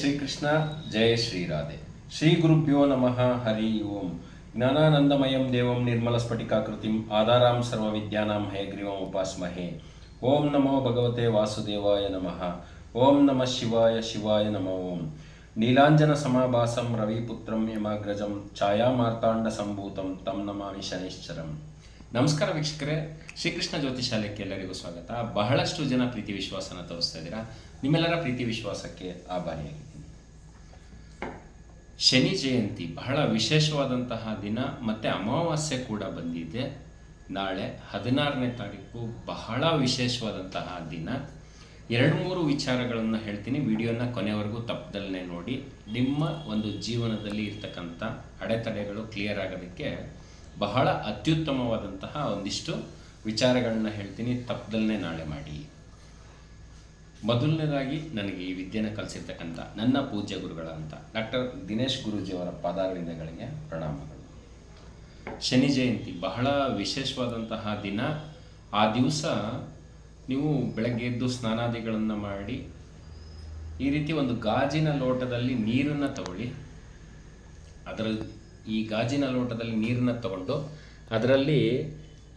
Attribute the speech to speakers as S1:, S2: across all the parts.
S1: ಶ್ರೀಕೃಷ್ಣ, ಜಯ ಶ್ರೀರಾಧೆ. ಶ್ರೀ ಗುರುಭ್ಯೋ ನಮಃ. ಹರಿ ಓಂ. ಜ್ಞಾನಾನಂದಮಯಂ ದೇವಂ ನಿರ್ಮಲ ಸ್ಫಟಿಕಾಕೃತಿಂ ಆಧಾರಾಂ ಸರ್ವ ವಿದ್ಯಾನಾಂ ಹಯಗ್ರೀವಂ ಉಪಾಸ್ಮಹೇ. ಓಂ ನಮೋ ಭಗವತೆ ವಾಸುದೇವಾಯ ನಮಃ. ಓಂ ನಮಃ ಶಿವಾಯ ಶಿವಾಯ ನಮೋ ಓಂ. ನೀಲಾಂಜನ ಸಮಾಭಾಸಂ ರವಿಪುತ್ರಂ ಯಮಾಗ್ರಜಂ ಛಾಯಾಮಾರ್ತಾಂಡ ಸಂಭೂತಂ ತಂ ನಮಾಮಿ ಶನೈಶ್ಚರಂ. ನಮಸ್ಕಾರ ವೀಕ್ಷಕರೇ, ಶ್ರೀಕೃಷ್ಣ ಜ್ಯೋತಿಷಾಲಯಕ್ಕೆ ಎಲ್ಲರಿಗೂ ಸ್ವಾಗತ. ಬಹಳಷ್ಟು ಜನ ಪ್ರೀತಿ ವಿಶ್ವಾಸನ ತೋರಿಸ್ತಾ ಇದ್ದೀರಾ. ನಿಮ್ಮೆಲ್ಲರ ಪ್ರೀತಿ ವಿಶ್ವಾಸಕ್ಕೆ ಆಭಾರಿಯಾಗಿದ್ದೀನಿ. ಶನಿ ಜಯಂತಿ ಬಹಳ ವಿಶೇಷವಾದಂತಹ ದಿನ, ಮತ್ತು ಅಮಾವಾಸ್ಯೆ ಕೂಡ ಬಂದಿದೆ. ನಾಳೆ 16ನೇ ತಾರೀಕು ಬಹಳ ವಿಶೇಷವಾದಂತಹ ದಿನ. 2-3 ವಿಚಾರಗಳನ್ನು ಹೇಳ್ತೀನಿ. ವಿಡಿಯೋನ ಕೊನೆವರೆಗೂ ತಪ್ಪದಲ್ಲೇ ನೋಡಿ. ನಿಮ್ಮ ಒಂದು ಜೀವನದಲ್ಲಿ ಇರ್ತಕ್ಕಂಥ ಅಡೆತಡೆಗಳು ಕ್ಲಿಯರ್ ಆಗೋದಕ್ಕೆ ಬಹಳ ಅತ್ಯುತ್ತಮವಾದಂತಹ ಒಂದಿಷ್ಟು ವಿಚಾರಗಳನ್ನ ಹೇಳ್ತೀನಿ. ತಪ್ಪದಲ್ಲೇ ನಾಳೆ ಮಾಡಿ. ಮೊದಲನೇದಾಗಿ, ನನಗೆ ಈ ವಿದ್ಯೆನ ಕಲಿಸಿರ್ತಕ್ಕಂಥ ನನ್ನ ಪೂಜ್ಯ ಗುರುಗಳಂತ ಡಾಕ್ಟರ್ ದಿನೇಶ್ ಗುರೂಜಿಯವರ ಪಾದಾರವಿಂದಗಳಿಗೆ ಪ್ರಣಾಮಗಳು. ಶನಿ ಜಯಂತಿ ಬಹಳ ವಿಶೇಷವಾದಂತಹ ದಿನ. ಆ ದಿವಸ ನೀವು ಬೆಳಗ್ಗೆ ಎದ್ದು ಸ್ನಾನಾದಿಗಳನ್ನು ಮಾಡಿ ಈ ರೀತಿ ಒಂದು ಗಾಜಿನ ಲೋಟದಲ್ಲಿ ನೀರನ್ನು ತಗೊಳ್ಳಿ. ಈ ಗಾಜಿನ ಲೋಟದಲ್ಲಿ ನೀರನ್ನ ತಗೊಂಡು ಅದರಲ್ಲಿ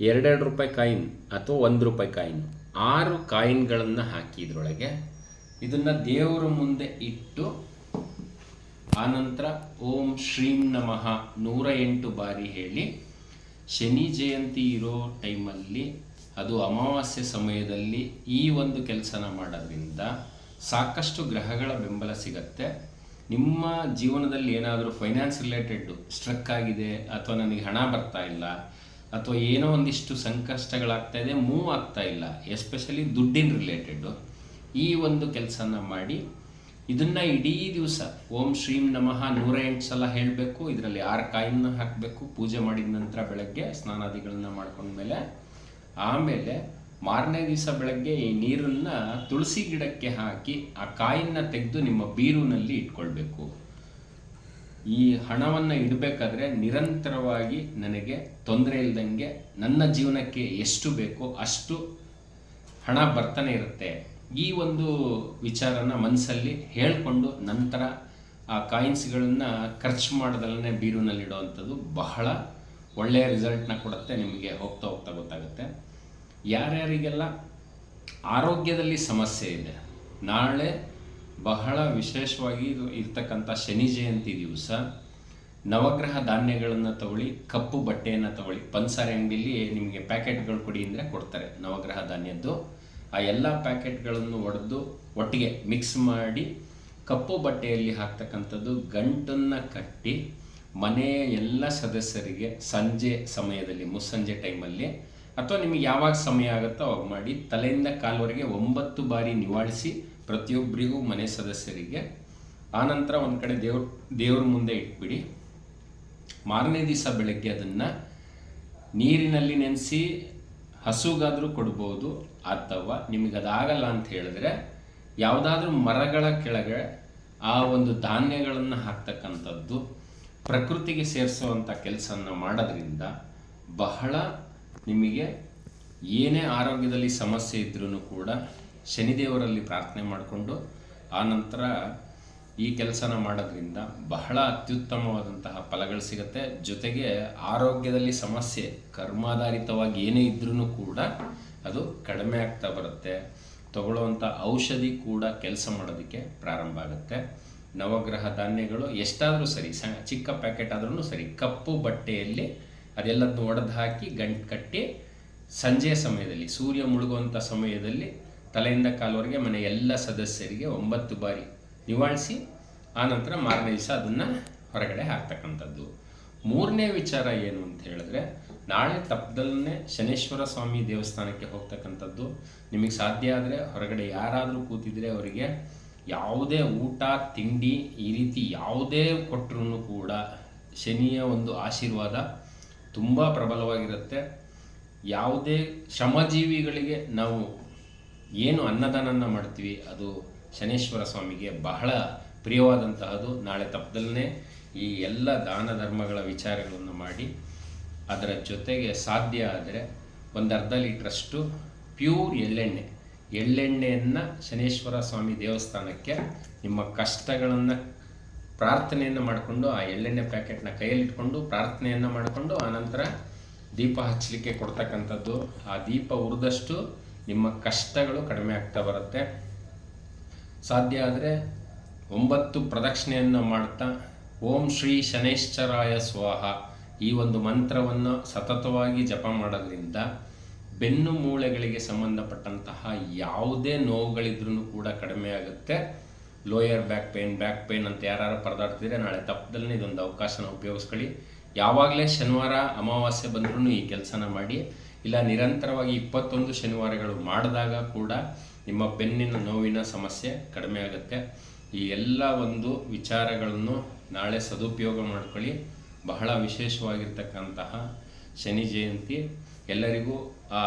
S1: 2 ರೂಪಾಯಿ ಕಾಯಿನ್ ಅಥವಾ 1 ರೂಪಾಯಿ ಕಾಯಿನ್ 6 ಕಾಯಿನ್ಗಳನ್ನು ಹಾಕಿ ಇದರೊಳಗೆ ಇದನ್ನು ದೇವರ ಮುಂದೆ ಇಟ್ಟು, ಆನಂತರ ಓಂ ಶ್ರೀಂ ನಮಃ 108 ಬಾರಿ ಹೇಳಿ. ಶನಿ ಜಯಂತಿ ಇರೋ ಟೈಮಲ್ಲಿ, ಅದು ಅಮಾವಾಸ್ಯೆ ಸಮಯದಲ್ಲಿ ಈ ಒಂದು ಕೆಲಸನ ಮಾಡೋದ್ರಿಂದ ಸಾಕಷ್ಟು ಗ್ರಹಗಳ ಬೆಂಬಲ ಸಿಗತ್ತೆ. ನಿಮ್ಮ ಜೀವನದಲ್ಲಿ ಏನಾದರೂ ಫೈನಾನ್ಸ್ ರಿಲೇಟೆಡ್ ಸ್ಟ್ರಕ್ ಆಗಿದೆ, ಅಥವಾ ನನಗೆ ಹಣ ಬರ್ತಾ ಇಲ್ಲ, ಅಥವಾ ಏನೋ ಒಂದಿಷ್ಟು ಸಂಕಷ್ಟಗಳಾಗ್ತಾ ಇದೆ, ಮೂವ್ ಆಗ್ತಾ ಇಲ್ಲ, ಎಸ್ಪೆಷಲಿ ದುಡ್ಡಿನ ರಿಲೇಟೆಡ್ಡು, ಈ ಒಂದು ಕೆಲಸನ ಮಾಡಿ ಇದನ್ನು ಇಡೀ ದಿವಸ ಓಂ ಶ್ರೀಂ ನಮಃ 108 ಸಲ ಹೇಳಬೇಕು. ಇದರಲ್ಲಿ 6 ಕಾಯಿನ್ನ ಹಾಕಬೇಕು. ಪೂಜೆ ಮಾಡಿದ ನಂತರ ಬೆಳಗ್ಗೆ ಸ್ನಾನಾದಿಗಳನ್ನ ಮಾಡ್ಕೊಂಡ್ಮೇಲೆ, ಆಮೇಲೆ ಮಾರನೇ ದಿವಸ ಬೆಳಗ್ಗೆ ಈ ನೀರನ್ನು ತುಳಸಿ ಗಿಡಕ್ಕೆ ಹಾಕಿ ಆ ಕಾಯಿನ್ನ ತೆಗೆದು ನಿಮ್ಮ ಬೀರುನಲ್ಲಿ ಇಟ್ಕೊಳ್ಬೇಕು. ಈ ಹಣವನ್ನು ಇಡಬೇಕಾದ್ರೆ ನಿರಂತರವಾಗಿ ನನಗೆ ತೊಂದರೆ ಇಲ್ದಂಗೆ ನನ್ನ ಜೀವನಕ್ಕೆ ಎಷ್ಟು ಬೇಕೋ ಅಷ್ಟು ಹಣ ಬರ್ತಾನೆ ಇರುತ್ತೆ. ಈ ಒಂದು ವಿಚಾರನ ಮನಸ್ಸಲ್ಲಿ ಹೇಳಿಕೊಂಡು ನಂತರ ಆ ಕಾಯಿನ್ಸ್ಗಳನ್ನು ಖರ್ಚು ಮಾಡ್ದಲ್ಲೇ ಬೀರುನಲ್ಲಿ ಇಡೋವಂಥದ್ದು ಬಹಳ ಒಳ್ಳೆಯ ರಿಸಲ್ಟ್ನ ಕೊಡುತ್ತೆ. ನಿಮಗೆ ಹೋಗ್ತಾ ಹೋಗ್ತಾ ಗೊತ್ತಾಗುತ್ತೆ. ಯಾರ್ಯಾರಿಗೆಲ್ಲ ಆರೋಗ್ಯದಲ್ಲಿ ಸಮಸ್ಯೆ ಇದೆ, ನಾಳೆ ಬಹಳ ವಿಶೇಷವಾಗಿ ಇರ್ತಕ್ಕಂಥ ಶನಿ ಜಯಂತಿ ದಿವಸ ನವಗ್ರಹ ಧಾನ್ಯಗಳನ್ನು ತಗೊಳ್ಳಿ, ಕಪ್ಪು ಬಟ್ಟೆಯನ್ನು ತಗೊಳ್ಳಿ. ಪಂಸಾರೆ ಅಂಗಡಿಯಲ್ಲಿ ನಿಮಗೆ ಪ್ಯಾಕೆಟ್ಗಳು ಕೊಡಿ ಅಂದರೆ ಕೊಡ್ತಾರೆ ನವಗ್ರಹ ಧಾನ್ಯದ್ದು. ಆ ಎಲ್ಲ ಪ್ಯಾಕೆಟ್ಗಳನ್ನು ಒಟ್ಟಿಗೆ ಮಿಕ್ಸ್ ಮಾಡಿ ಕಪ್ಪು ಬಟ್ಟೆಯಲ್ಲಿ ಹಾಕ್ತಕ್ಕಂಥದ್ದು ಗಂಟನ್ನು ಕಟ್ಟಿ ಮನೆಯ ಎಲ್ಲ ಸದಸ್ಯರಿಗೆ ಸಂಜೆ ಸಮಯದಲ್ಲಿ, ಮುಸ್ಸಂಜೆ ಟೈಮಲ್ಲಿ, ಅಥವಾ ನಿಮಗೆ ಯಾವಾಗ ಸಮಯ ಆಗುತ್ತೋ ಅವಾಗ ಮಾಡಿ, ತಲೆಯಿಂದ ಕಾಲುವರೆಗೆ 9 ಬಾರಿ ನಿವಾಳಿಸಿ ಪ್ರತಿಯೊಬ್ಬರಿಗೂ, ಮನೆ ಸದಸ್ಯರಿಗೆ. ಆನಂತರ ಒಂದು ಕಡೆ ದೇವ್ರ ಮುಂದೆ ಇಟ್ಬಿಡಿ. ಮಾರನೇ ದಿವಸ ಬೆಳಗ್ಗೆ ಅದನ್ನು ನೀರಿನಲ್ಲಿ ನೆನೆಸಿ ಹಸುಗಾದರೂ ಕೊಡ್ಬೋದು, ಅಥವಾ ನಿಮಗದಾಗಲ್ಲ ಅಂತ ಹೇಳಿದ್ರೆ ಯಾವುದಾದ್ರೂ ಮರಗಳ ಕೆಳಗೆ ಆ ಒಂದು ಧಾನ್ಯಗಳನ್ನು ಹಾಕ್ತಕ್ಕಂಥದ್ದು ಪ್ರಕೃತಿಗೆ ಸೇರಿಸುವಂಥ ಕೆಲಸವನ್ನು ಮಾಡೋದ್ರಿಂದ ಬಹಳ ನಿಮಗೆ ಏನೇ ಆರೋಗ್ಯದಲ್ಲಿ ಸಮಸ್ಯೆ ಇದ್ರೂ ಕೂಡ ಶನಿದೇವರಲ್ಲಿ ಪ್ರಾರ್ಥನೆ ಮಾಡಿಕೊಂಡು ಆನಂತರ ಈ ಕೆಲಸನ ಮಾಡೋದ್ರಿಂದ ಬಹಳ ಅತ್ಯುತ್ತಮವಾದಂತಹ ಫಲಗಳು ಸಿಗುತ್ತೆ. ಜೊತೆಗೆ ಆರೋಗ್ಯದಲ್ಲಿ ಸಮಸ್ಯೆ ಕರ್ಮಾಧಾರಿತವಾಗಿ ಏನೇ ಇದ್ರೂ ಕೂಡ ಅದು ಕಡಿಮೆ ಆಗ್ತಾ ಬರುತ್ತೆ. ತಗೊಳ್ಳುವಂಥ ಔಷಧಿ ಕೂಡ ಕೆಲಸ ಮಾಡೋದಕ್ಕೆ ಪ್ರಾರಂಭ ಆಗುತ್ತೆ. ನವಗ್ರಹ ಧಾನ್ಯಗಳು ಎಷ್ಟಾದರೂ ಸರಿ, ಚಿಕ್ಕ ಪ್ಯಾಕೆಟ್ ಆದ್ರೂ ಸರಿ, ಕಪ್ಪು ಬಟ್ಟೆಯಲ್ಲಿ ಅದೆಲ್ಲದನ್ನು ಒಡೆದು ಹಾಕಿ ಗಂಟು ಕಟ್ಟಿ ಸಂಜೆಯ ಸಮಯದಲ್ಲಿ, ಸೂರ್ಯ ಮುಳುಗುವಂಥ ಸಮಯದಲ್ಲಿ ತಲೆಯಿಂದ ಕಾಲುವರೆಗೆ ಮನೆ ಎಲ್ಲ ಸದಸ್ಯರಿಗೆ 9 ಬಾರಿ ನಿವಾಳಿಸಿ, ಆನಂತರ ಮಾರನೇ ದಿವಸ ಅದನ್ನು ಹೊರಗಡೆ ಹಾಕ್ತಕ್ಕಂಥದ್ದು. 3ನೇ ವಿಚಾರ ಏನು ಅಂತ ಹೇಳಿದ್ರೆ, ನಾಳೆ ತಪ್ಪದಲ್ಲೇ ಶನೇಶ್ವರ ಸ್ವಾಮಿ ದೇವಸ್ಥಾನಕ್ಕೆ ಹೋಗ್ತಕ್ಕಂಥದ್ದು. ನಿಮಗೆ ಸಾಧ್ಯ ಆದರೆ ಹೊರಗಡೆ ಯಾರಾದರೂ ಕೂತಿದ್ರೆ ಅವರಿಗೆ ಯಾವುದೇ ಊಟ ತಿಂಡಿ ಈ ರೀತಿ ಯಾವುದೇ ಕೊಟ್ಟರೂ ಕೂಡ ಶನಿಯ ಒಂದು ಆಶೀರ್ವಾದ ತುಂಬ ಪ್ರಬಲವಾಗಿರುತ್ತೆ. ಯಾವುದೇ ಶ್ರಮಜೀವಿಗಳಿಗೆ ನಾವು ಏನು ಅನ್ನದಾನನ ಮಾಡ್ತೀವಿ ಅದು ಶನೇಶ್ವರ ಸ್ವಾಮಿಗೆ ಬಹಳ ಪ್ರಿಯವಾದಂತಹದ್ದು. ನಾಳೆ ತಪ್ಪದಲ್ಲೇ ಈ ಎಲ್ಲ ದಾನ ಧರ್ಮಗಳ ವಿಚಾರಗಳನ್ನು ಮಾಡಿ, ಅದರ ಜೊತೆಗೆ ಸಾಧ್ಯ ಆದರೆ 1 ಅರ್ಧ ಲೀಟ್ರಷ್ಟು ಪ್ಯೂರ್ ಎಳ್ಳೆಣ್ಣೆ, ಎಳ್ಳೆಣ್ಣೆಯನ್ನು ಶನೇಶ್ವರ ಸ್ವಾಮಿ ದೇವಸ್ಥಾನಕ್ಕೆ ನಿಮ್ಮ ಕಷ್ಟಗಳನ್ನು ಪ್ರಾರ್ಥನೆಯನ್ನು ಮಾಡಿಕೊಂಡು ಆ ಎಳ್ಳೆಣ್ಣೆ ಪ್ಯಾಕೆಟ್ನ ಕೈಯಲ್ಲಿಟ್ಕೊಂಡು ಪ್ರಾರ್ಥನೆಯನ್ನು ಮಾಡಿಕೊಂಡು ಆನಂತರ ದೀಪ ಹಚ್ಚಲಿಕ್ಕೆ ಕೊಡ್ತಕ್ಕಂಥದ್ದು. ಆ ದೀಪ ಉರಿದಷ್ಟು ನಿಮ್ಮ ಕಷ್ಟಗಳು ಕಡಿಮೆ ಆಗ್ತಾ ಬರುತ್ತೆ. ಸಾಧ್ಯ ಆದರೆ 9 ಪ್ರದಕ್ಷಿಣೆಯನ್ನು ಮಾಡ್ತಾ ಓಂ ಶ್ರೀ ಶನೈಶ್ಚರಾಯ ಸ್ವಾಹ ಈ ಒಂದು ಮಂತ್ರವನ್ನು ಸತತವಾಗಿ ಜಪ ಮಾಡೋದ್ರಿಂದ ಬೆನ್ನು ಮೂಳೆಗಳಿಗೆ ಸಂಬಂಧಪಟ್ಟಂತಹ ಯಾವುದೇ ನೋವುಗಳಿದ್ರೂ ಕೂಡ ಕಡಿಮೆ ಆಗುತ್ತೆ. ಲೋಯರ್ ಬ್ಯಾಕ್ ಪೇನ್ ಅಂತ ಯಾರು ಪರದಾಡ್ತಿದ್ರೆ ನಾಳೆ ತಪ್ಪದಲ್ಲೇ ಇದೊಂದು ಅವಕಾಶನ ಉಪಯೋಗಿಸ್ಕೊಳ್ಳಿ. ಯಾವಾಗಲೇ ಶನಿವಾರ ಅಮಾವಾಸ್ಯೆ ಬಂದ್ರೂ ಈ ಕೆಲಸನ ಮಾಡಿ, ಇಲ್ಲ ನಿರಂತರವಾಗಿ 21 ಶನಿವಾರಗಳು ಮಾಡಿದಾಗ ಕೂಡ ನಿಮ್ಮ ಬೆನ್ನಿನ ನೋವಿನ ಸಮಸ್ಯೆ ಕಡಿಮೆ ಆಗುತ್ತೆ. ಈ ಎಲ್ಲ ಒಂದು ವಿಚಾರಗಳನ್ನು ನಾಳೆ ಸದುಪಯೋಗ ಮಾಡ್ಕೊಳ್ಳಿ. ಬಹಳ ವಿಶೇಷವಾಗಿರ್ತಕ್ಕಂತಹ ಶನಿ ಜಯಂತಿ. ಎಲ್ಲರಿಗೂ ಆ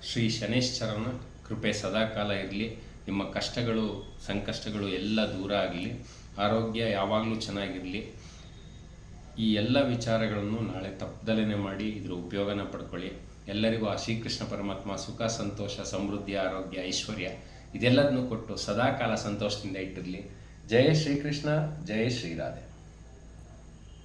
S1: ಶ್ರೀ ಶನೈಶ್ಚರನ ಕೃಪೆ ಸದಾಕಾಲ ಇರಲಿ. ನಿಮ್ಮ ಕಷ್ಟಗಳು ಸಂಕಷ್ಟಗಳು ಎಲ್ಲ ದೂರ ಆಗಲಿ. ಆರೋಗ್ಯ ಯಾವಾಗಲೂ ಚೆನ್ನಾಗಿರಲಿ. ಈ ಎಲ್ಲ ವಿಚಾರಗಳನ್ನು ನಾಳೆ ತಪ್ಪದಲ್ಲೇ ಮಾಡಿ ಇದರ ಉಪಯೋಗನ ಪಡ್ಕೊಳ್ಳಿ. ಎಲ್ಲರಿಗೂ ಆ ಶ್ರೀಕೃಷ್ಣ ಪರಮಾತ್ಮ ಸುಖ ಸಂತೋಷ ಸಮೃದ್ಧಿ ಆರೋಗ್ಯ ಐಶ್ವರ್ಯ ಇದೆಲ್ಲದನ್ನು ಕೊಟ್ಟು ಸದಾಕಾಲ ಸಂತೋಷದಿಂದ ಇಟ್ಟಿರಲಿ. ಜಯ ಶ್ರೀಕೃಷ್ಣ, ಜಯ ಶ್ರೀರಾಧೆ.